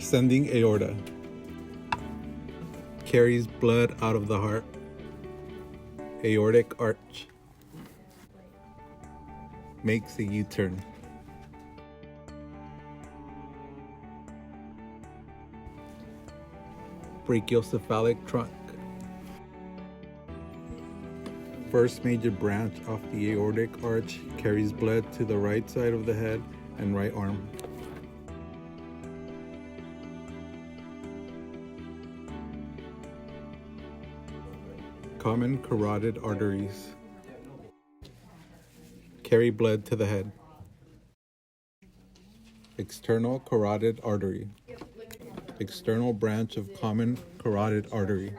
Ascending aorta. Carries blood out of the heart. Aortic arch. Makes a U-turn. Brachiocephalic trunk. First major branch of the aortic arch, carries blood to the right side of the head and right arm. Common carotid arteries. Carry blood to the head. External carotid artery. External branch of common carotid artery.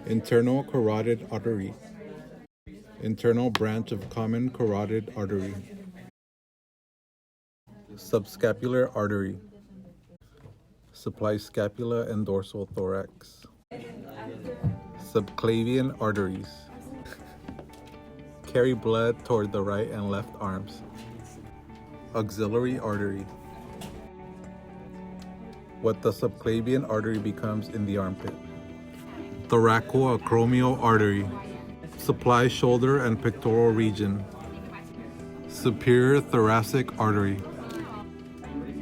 Internal carotid artery. Internal branch of common carotid artery. Subscapular artery. Supplies scapula and dorsal thorax. Subclavian arteries. Carry blood toward the right and left arms. Auxiliary artery. What the subclavian artery becomes in the armpit. Thoracoacromial artery. Supplies shoulder and pectoral region. Superior thoracic artery.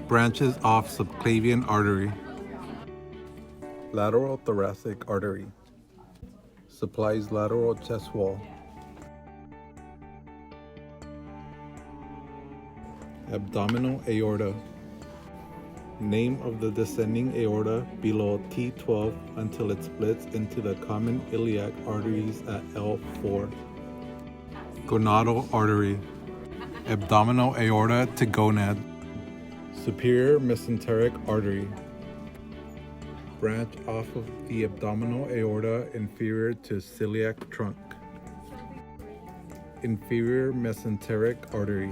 Branches off subclavian artery. Lateral thoracic artery. Supplies lateral chest wall. Abdominal aorta. Name of the descending aorta below T12 until it splits into the common iliac arteries at L4. Gonadal artery. Abdominal aorta to gonad. Superior mesenteric artery. Branch off of the abdominal aorta inferior to celiac trunk. Inferior mesenteric artery.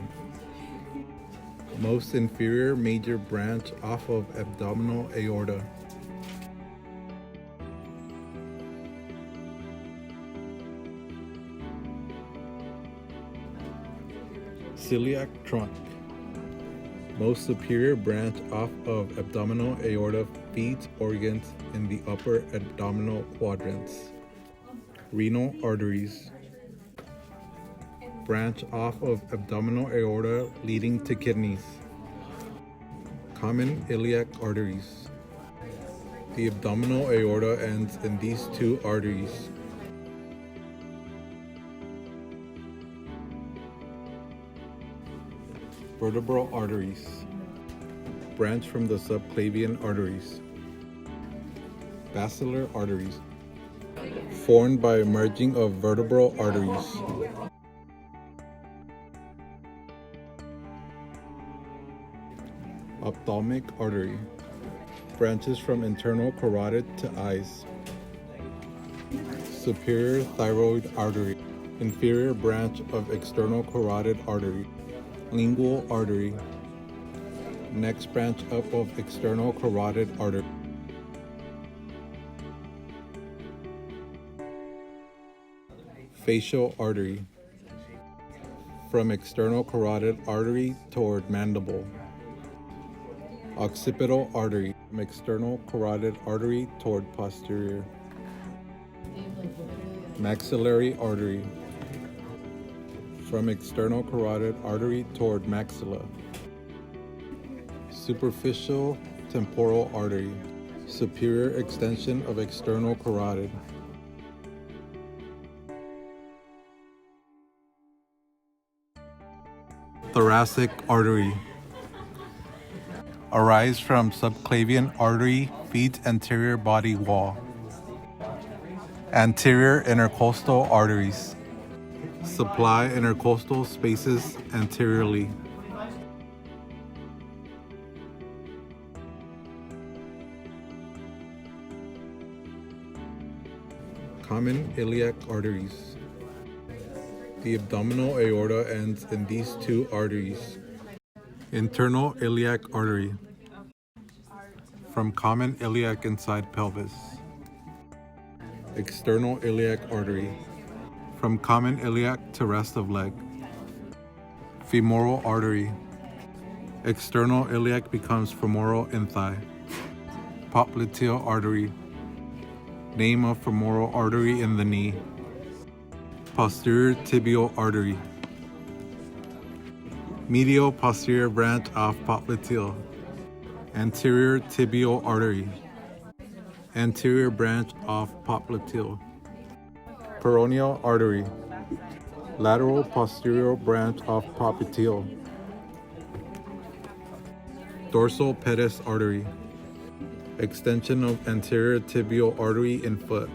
Most inferior major branch off of abdominal aorta. Celiac trunk. Most superior branch off of abdominal aorta, feeds organs in the upper abdominal quadrants. Renal arteries. Branch off of abdominal aorta leading to kidneys. Common iliac arteries. The abdominal aorta ends in these two arteries. Vertebral arteries. Branch from the subclavian arteries. Basilar arteries. Formed by merging of vertebral arteries. Ophthalmic artery. Branches from internal carotid to eyes. Superior thyroid artery. Inferior branch of external carotid artery. Lingual artery. Next branch up of external carotid artery. Facial artery. From external carotid artery toward mandible. Occipital artery. From external carotid artery toward posterior. Maxillary artery. From external carotid artery toward maxilla. Superficial temporal artery. Superior extension of external carotid. Thoracic artery. Arise from subclavian artery, feeds anterior body wall. Anterior intercostal arteries. Supply intercostal spaces anteriorly. Common iliac arteries. The abdominal aorta ends in these two arteries. Internal iliac artery. From common iliac inside pelvis. External iliac artery. From common iliac to rest of leg. Femoral artery. External iliac becomes femoral in thigh. popliteal artery. Name of femoral artery in the knee. Posterior tibial artery. Medial posterior branch of popliteal. Anterior tibial artery. Anterior branch of popliteal. Peroneal artery. Lateral posterior branch of popliteal. Dorsal pedis artery. Extension of anterior tibial artery in foot.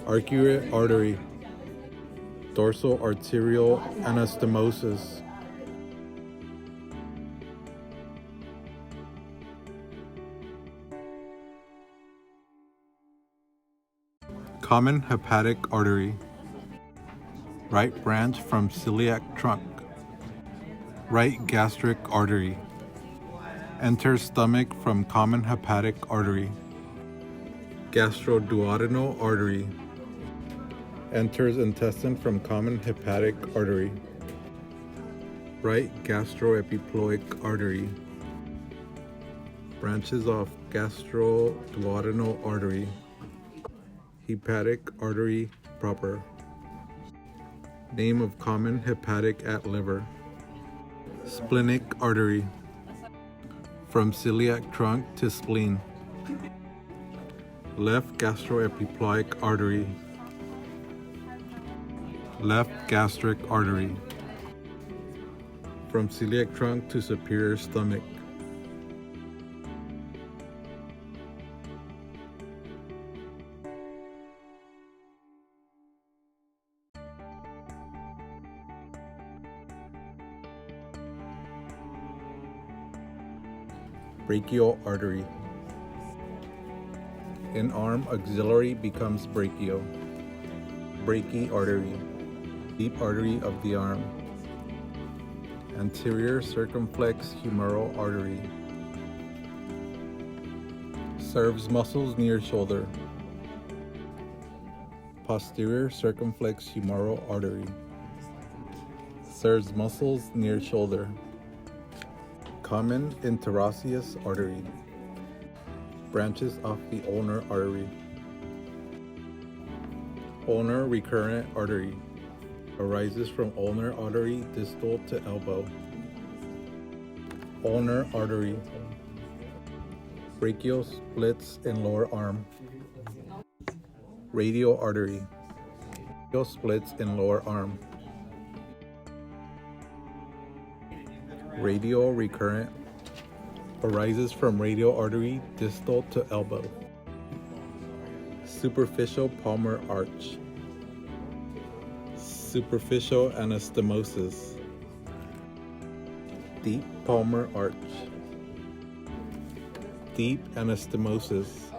Arcuate artery. Dorsal arterial anastomosis. Common hepatic artery. Right branch from celiac trunk. Right gastric artery. Enters stomach from common hepatic artery. Gastroduodenal artery. Enters intestine from common hepatic artery. Right gastroepiploic artery. Branches of gastroduodenal artery. Hepatic artery proper. Name of common hepatic at liver. Splenic artery. From celiac trunk to spleen. Left gastroepiploic artery. Left gastric artery. From celiac trunk to superior stomach. Brachial artery. In arm, axillary becomes brachial. Brachii artery. Deep artery of the arm. Anterior circumflex humeral artery. Serves muscles near shoulder. Posterior circumflex humeral artery. Serves muscles near shoulder. Common interosseous artery. Branches of the ulnar artery. Ulnar recurrent artery. Arises from ulnar artery distal to elbow. Ulnar artery. Brachial splits in lower arm. Radial artery. Radial splits in lower arm. Radial recurrent. Arises from radial artery distal to elbow. Superficial palmar arch. Superficial anastomosis. Deep palmar arch. Deep anastomosis.